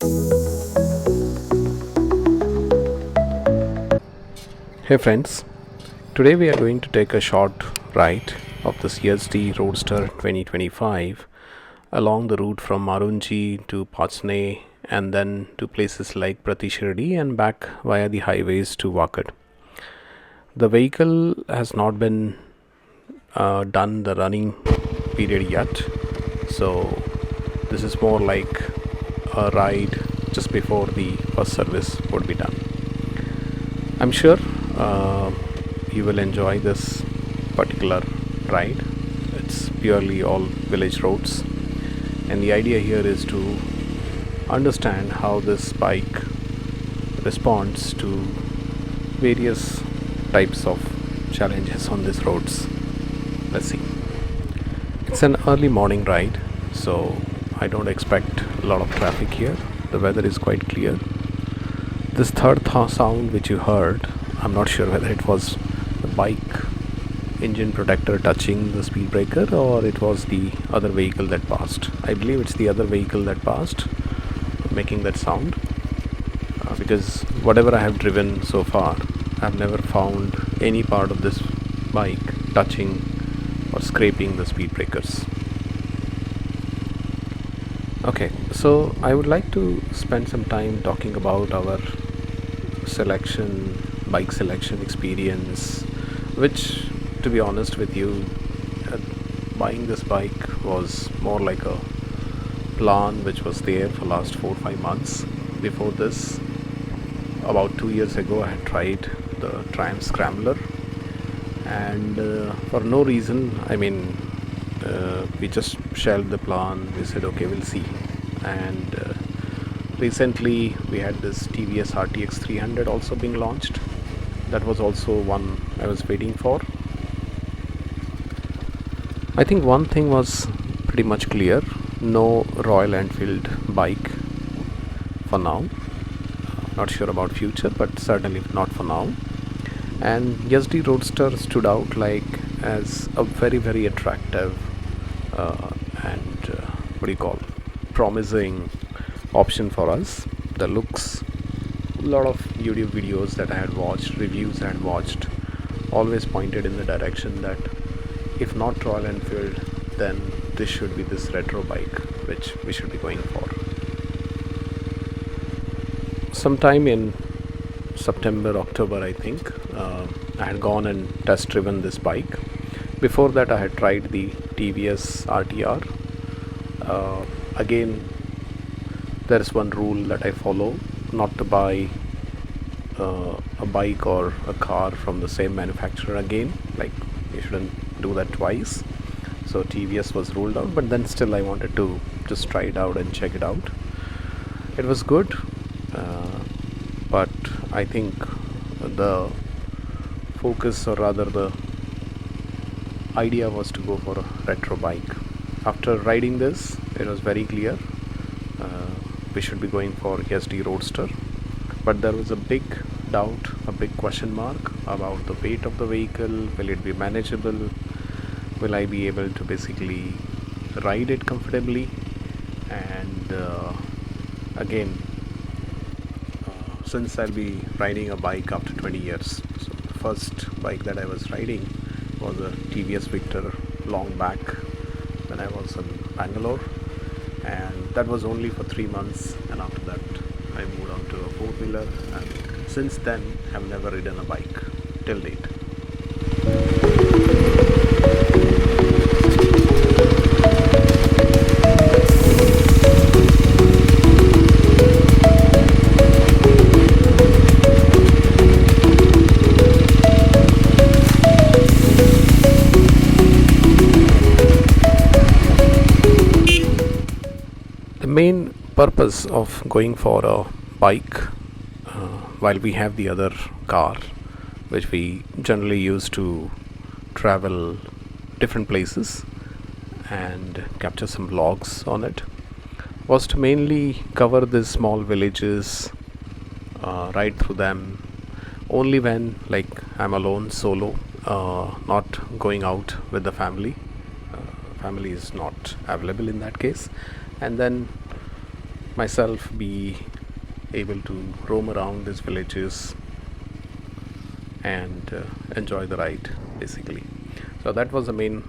Hey friends, today we are going to take a short ride of this Yezdi Roadster 2025 along the route from Marunji to Pachne and then to places like Pratishirdi and back via the highways to Wakad. The vehicle has not been done the running period yet, so this is more like a ride just before the first service would be done. I'm sure you will enjoy this particular ride. It's purely all village roads, and the idea here is to understand how this bike responds to various types of challenges on these roads. Let's see. It's an early morning ride, so I don't expect a lot of traffic here. The weather is quite clear. This third sound which you heard, I'm not sure whether it was the bike engine protector touching the speed breaker or it was the other vehicle that passed. I believe it's the other vehicle that passed making that sound, because whatever I have driven so far, I've never found any part of this bike touching or scraping the speed breakers. Okay, so I would like to spend some time talking about our bike selection experience, which, to be honest with you, buying this bike was more like a plan which was there for last 4 or 5 months. Before this, about 2 years ago, I had tried the Triumph Scrambler, and for no reason, we just shelved the plan. We said, okay, we'll see. And recently we had this TVS RTX 300 also being launched. That was also one I was waiting for. I think one thing was pretty much clear: no Royal Enfield bike for now. Not sure about future, but certainly not for now. And Yezdi Roadster stood out like as a very attractive and promising option for us. The looks, a lot of YouTube videos that I had watched, reviews I had watched, always pointed in the direction that if not Royal Enfield, then this should be this retro bike which we should be going for. Sometime in September, October, I think, I had gone and test driven this bike. Before that, I had tried the TVS RTR. Again, there is one rule that I follow: not to buy a bike or a car from the same manufacturer again. Like, you shouldn't do that twice. So TVS was ruled out, but then still I wanted to just try it out and check it out. It was good, but I think the focus, or rather the idea, was to go for a retro bike. After riding this, it was very clear we should be going for Yezdi Roadster, but there was a big doubt, a big question mark about the weight of the vehicle. Will it be manageable? Will I be able to basically ride it comfortably? And again, since I'll be riding a bike after 20 years, so the first bike that I was riding was a TVS Victor long back when I was in Bangalore, and that was only for 3 months, and after that I moved on to a four-wheeler, and since then I've never ridden a bike till date. The main purpose of going for a bike, while we have the other car which we generally use to travel different places and capture some vlogs on it, was to mainly cover these small villages, ride through them only when, like, I'm alone, solo, not going out with the family. Family is not available in that case. And then myself be able to roam around these villages and enjoy the ride basically. So that was the main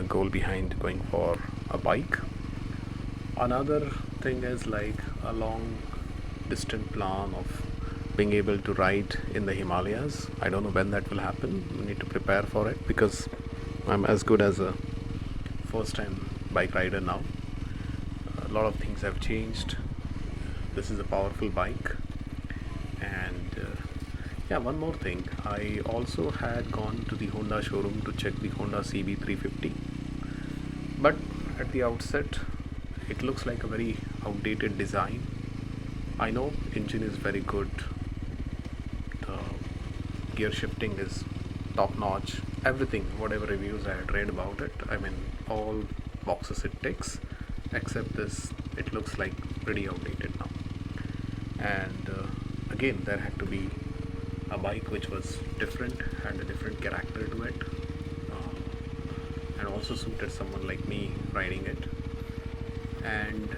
goal behind going for a bike. Another thing is like a long distant plan of being able to ride in the Himalayas. I don't know when that will happen. We need to prepare for it because I'm as good as a first time bike rider now. A lot of things have changed. This is a powerful bike. And yeah, one more thing, I also had gone to the Honda showroom to check the Honda CB350, but at the outset it looks like a very outdated design. I know engine is very good, the gear shifting is top notch, everything, whatever reviews I had read about it, I mean all boxes it ticks, except this, it looks like pretty outdated now. And again, there had to be a bike which was different, had a different character to it, and also suited someone like me riding it. And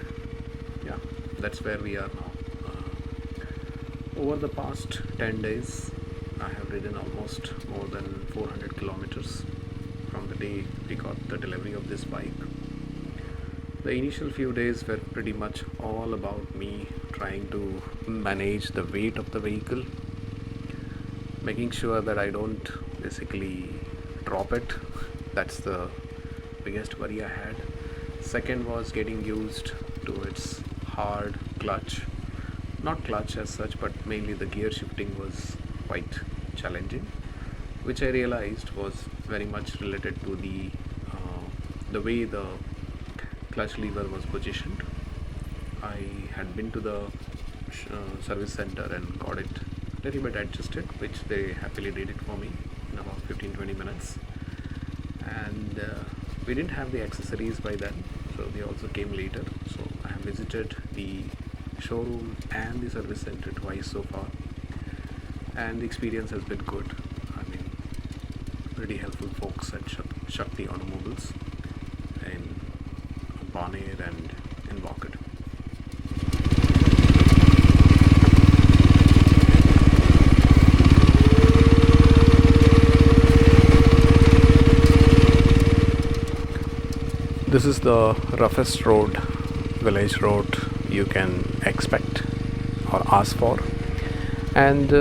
yeah, that's where we are now. Over the past 10 days I have ridden almost more than 400 kilometers from the day we got the delivery of this bike. The initial few days were pretty much all about me trying to manage the weight of the vehicle, making sure that I don't basically drop it. That's the biggest worry I had. Second was getting used to its hard clutch. Not clutch as such, but mainly the gear shifting was quite challenging, which I realized was very much related to the way the clutch lever was positioned. I had been to the service center and got it a little bit adjusted, which they happily did it for me in about 15-20 minutes. And we didn't have the accessories by then, so they also came later. So I have visited the showroom and the service center twice so far, and the experience has been good. I mean, pretty helpful folks at Shakti Automobiles in Baner and in Walker. This is the roughest road, village road you can expect or ask for, and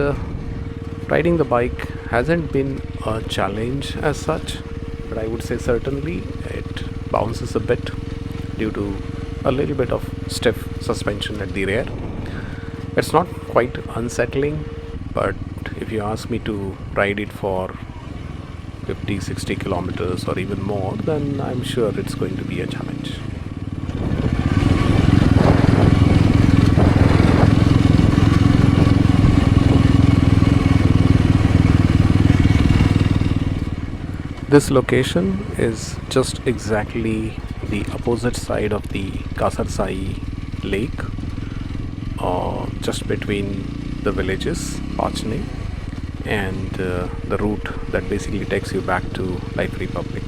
riding the bike hasn't been a challenge as such, but I would say certainly it bounces a bit due to a little bit of stiff suspension at the rear. It's not quite unsettling, but if you ask me to ride it for 50-60 kilometers or even more, then I'm sure it's going to be a challenge. This location is just exactly the opposite side of the Kasarsai lake, just between the villages Pachne and the route that basically takes you back to Life Republic.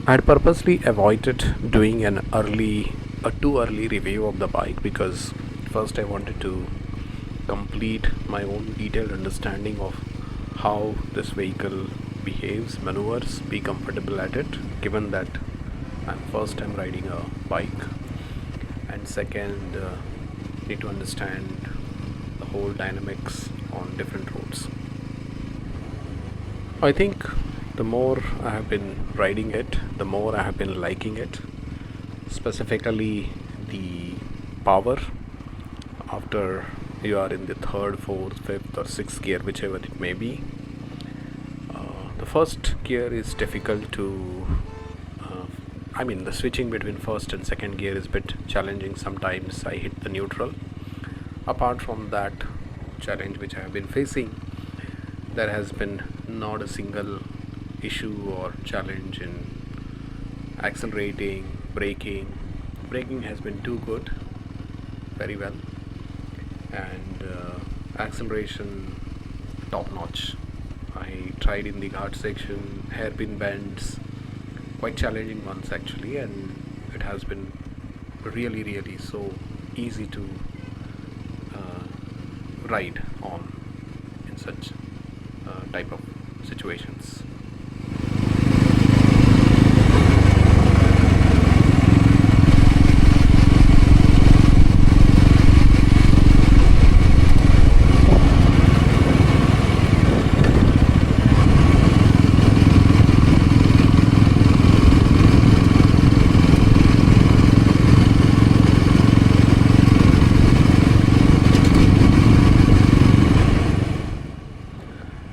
I had purposely avoided doing a too early review of the bike because first I wanted to complete my own detailed understanding of how this vehicle behaves, maneuvers, be comfortable at it, given that I'm first time riding a bike, and second need to understand the whole dynamics on different roads. I think the more I have been riding it, the more I have been liking it, specifically the power. After you are in the third, fourth, fifth or sixth gear, whichever it may be, the first gear is difficult to I mean, the switching between first and second gear is a bit challenging. Sometimes I hit the neutral. Apart from that challenge which I have been facing, there has been not a single issue or challenge in accelerating, braking. Braking has been too good, very well, and acceleration top notch. I tried in the guard section, hairpin bends, quite challenging ones actually, and it has been really so easy to ride on in such type of situations.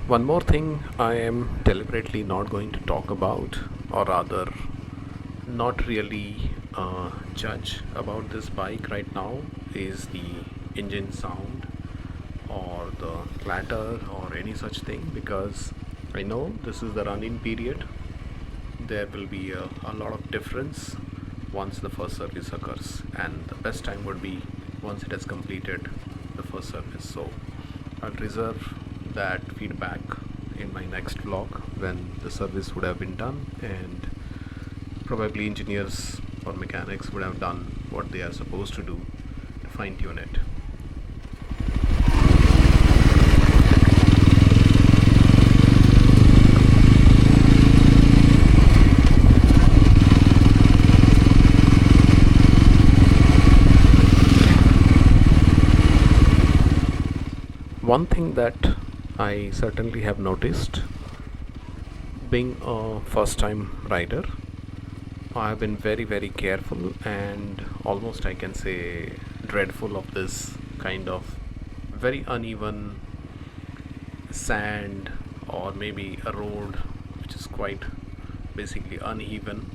One more thing I am deliberately not going to talk about, or rather not really judge about this bike right now, is the engine sound or the clatter or any such thing, because I know this is the run-in period. There will be a lot of difference once the first service occurs, and the best time would be once it has completed the first service. So I'll reserve that feedback in my next vlog when the service would have been done, and probably engineers or mechanics would have done what they are supposed to do to fine tune it. One thing that I certainly have noticed, being a first time rider, I have been very careful and almost, I can say, dreadful of this kind of very uneven sand, or maybe a road which is quite basically uneven,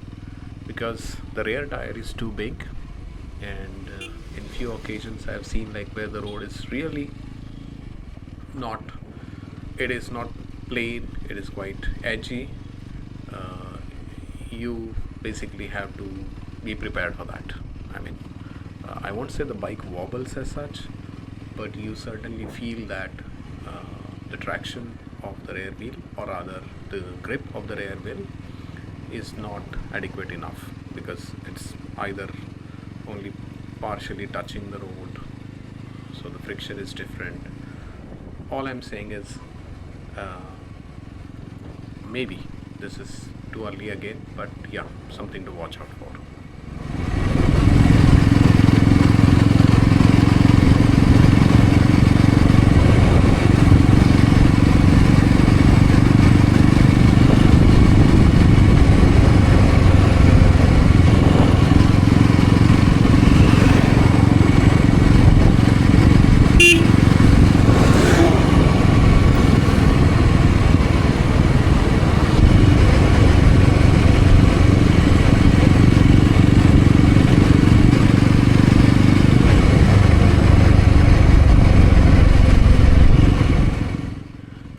because the rear tire is too big, and in few occasions I have seen like where the road is really not, it is not plain, it is quite edgy. You basically have to be prepared for that. I mean, I won't say the bike wobbles as such, but you certainly feel that the traction of the rear wheel, or rather the grip of the rear wheel, is not adequate enough, because it's either only partially touching the road, so the friction is different. All I'm saying is maybe this is too early again, but yeah, something to watch out for.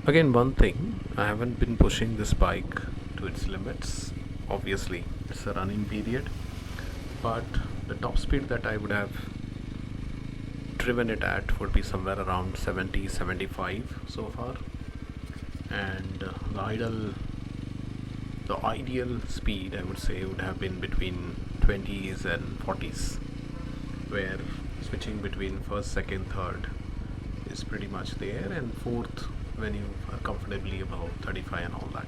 Again, one thing, I haven't been pushing this bike to its limits. Obviously, it's a running period, but the top speed that I would have driven it at would be somewhere around 70-75 so far, and the ideal speed, I would say, would have been between 20s and 40s, where switching between first, second, third is pretty much there, and fourth when you are comfortably above 35 and all that.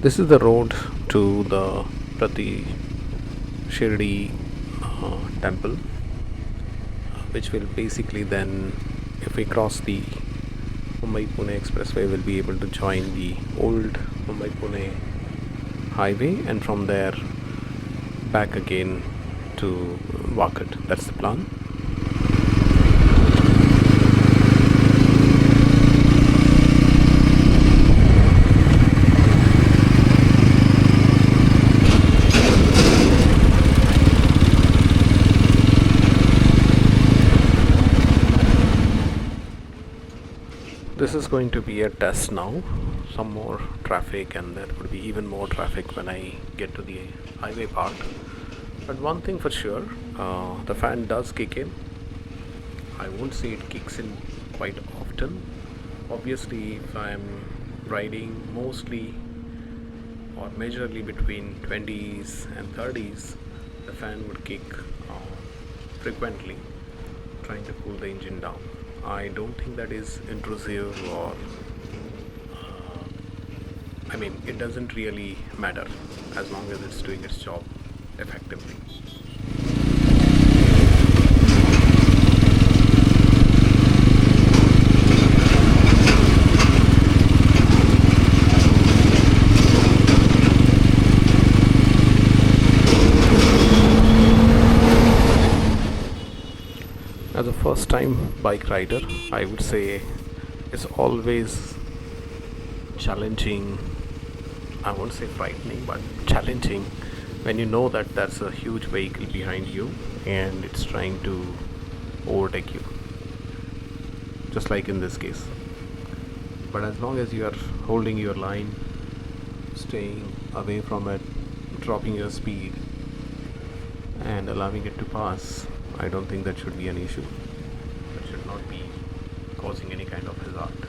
This is the road to the Prati Shirdi temple, which will basically then, if we cross the Mumbai Pune expressway, we'll be able to join the old Mumbai Pune highway, and from there back again to Wakat. That's the plan. This is going to be a test now. Some more traffic, and there would be even more traffic when I get to the highway part. But one thing for sure, the fan does kick in. I won't say it kicks in quite often. Obviously, if I'm riding mostly or majorly between 20s and 30s, the fan would kick frequently, trying to cool the engine down. I don't think that is intrusive, or it doesn't really matter as long as it's doing its job effectively. As a first time bike rider, I would say it's always challenging. I won't say frightening, but challenging when you know that there's a huge vehicle behind you and it's trying to overtake you, just like in this case. But as long as you are holding your line, staying away from it, dropping your speed and allowing it to pass, I don't think that should be an issue. That should not be causing any kind of hazard.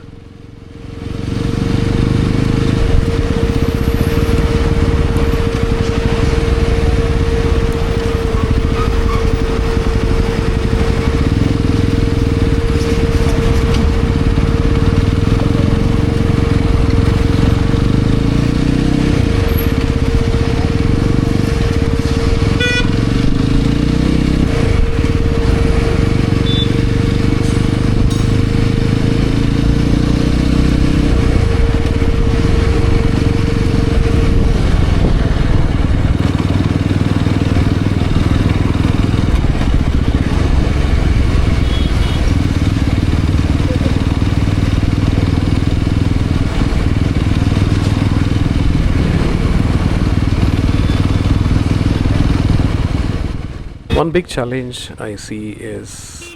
One big challenge I see is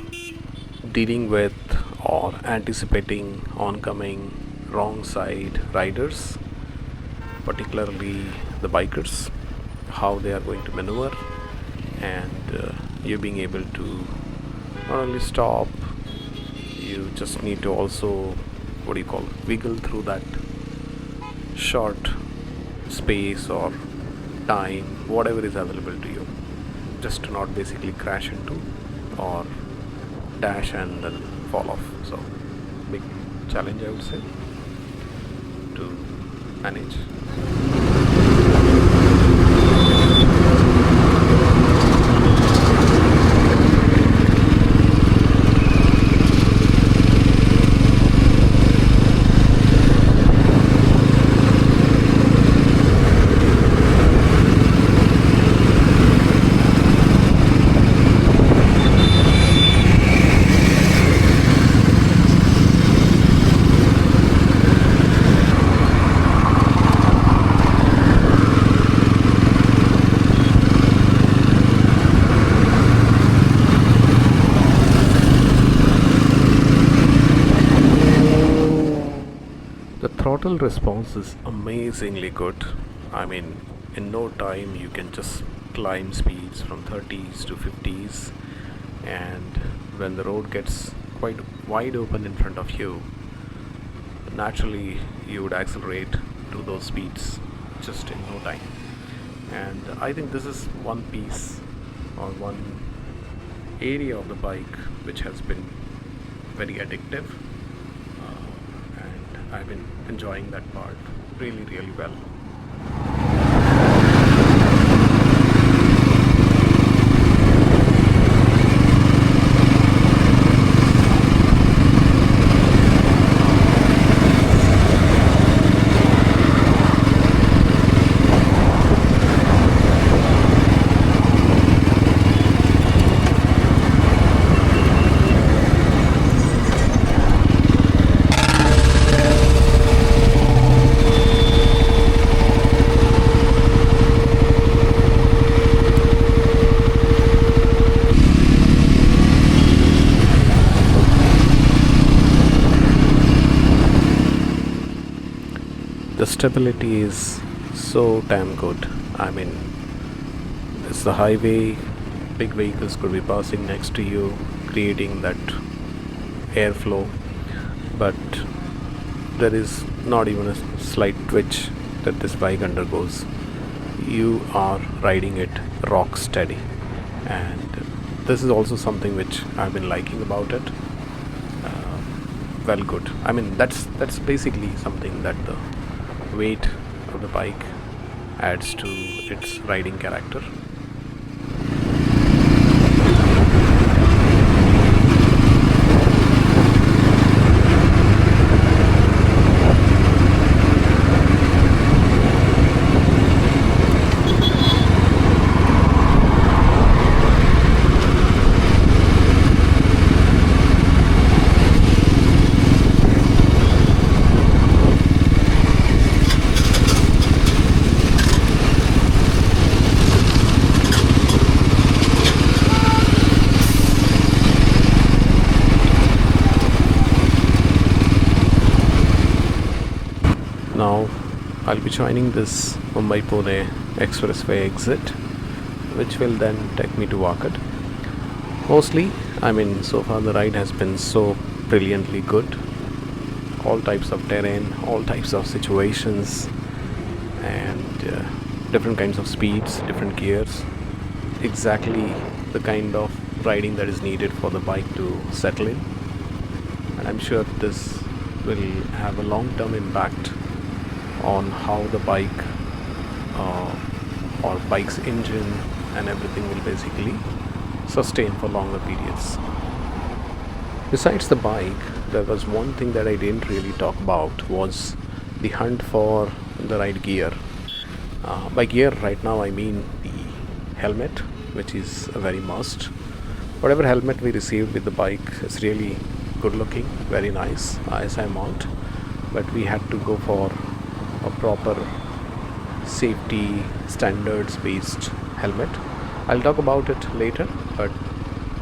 dealing with or anticipating oncoming wrong side riders, particularly the bikers, how they are going to maneuver, and you being able to not only stop, you just need to also, wiggle through that short space or time, whatever is available to you, just to not basically crash into or dash and then fall off. So big challenge, I would say, to manage. The throttle response is amazingly good. In no time you can just climb speeds from 30s to 50s, and when the road gets quite wide open in front of you, naturally you would accelerate to those speeds just in no time. And I think this is one piece or one area of the bike which has been very addictive, and I've been enjoying that part really well. The stability is so damn good. I mean, it's the highway, big vehicles could be passing next to you, creating that airflow, but there is not even a slight twitch that this bike undergoes. You are riding it rock steady, and this is also something which I've been liking about it. Well, good. I mean, that's basically something that the weight of the bike adds to its riding character. Now I'll be joining this Mumbai Pune expressway exit, which will then take me to Wakat. Mostly, I mean, so far the ride has been so brilliantly good. All types of terrain, all types of situations, and different kinds of speeds, different gears. Exactly the kind of riding that is needed for the bike to settle in. And I'm sure this will have a long-term impact on how the bike or bike's engine and everything will basically sustain for longer periods. Besides the bike, there was one thing that I didn't really talk about, was the hunt for the right gear. By gear right now I mean the helmet, which is a very must. Whatever helmet we received with the bike is really good looking, very nice, ISI mount, but we had to go for a proper safety standards based helmet. I'll talk about it later, but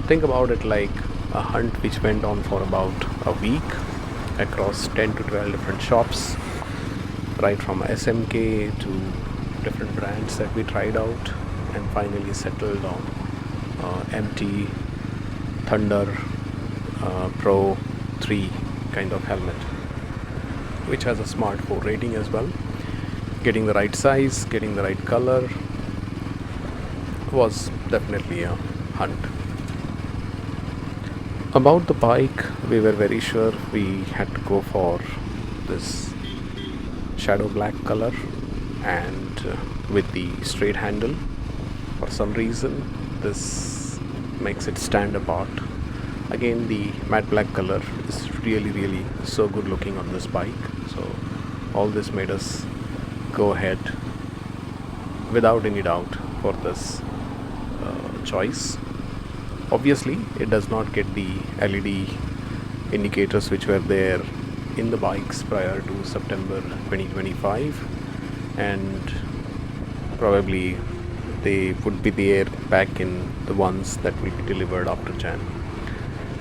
think about it like a hunt which went on for about a week across 10 to 12 different shops, right from SMK to different brands that we tried out, and finally settled on MT Thunder Pro 3 kind of helmet, which has a Smart 4 rating as well. Getting the right size, getting the right color was definitely a hunt. About the bike, we were very sure we had to go for this shadow black color and with the straight handle. For some reason, this makes it stand apart. Again, the matte black color is really so good looking on this bike, so all this made us go ahead without any doubt for this choice. Obviously it does not get the LED indicators which were there in the bikes prior to September 2025, and probably they would be there back in the ones that will be delivered after Jan.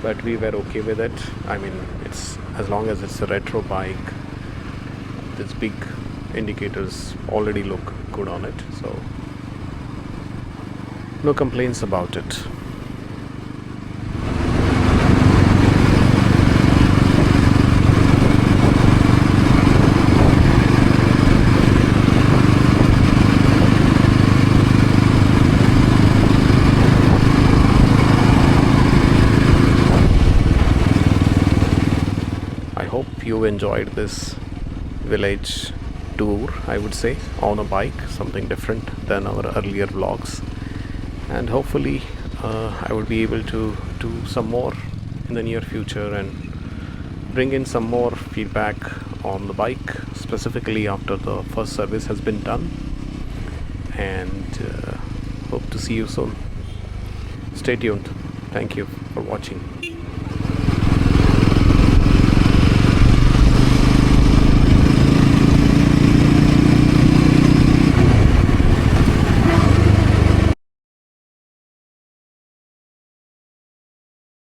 But we were okay with it. I mean, it's as long as it's a retro bike, these big indicators already look good on it, so no complaints about it. I hope you enjoyed this village tour, I would say, on a bike, something different than our earlier vlogs, and hopefully I would be able to do some more in the near future and bring in some more feedback on the bike, specifically after the first service has been done, and hope to see you soon. Stay tuned. Thank you for watching.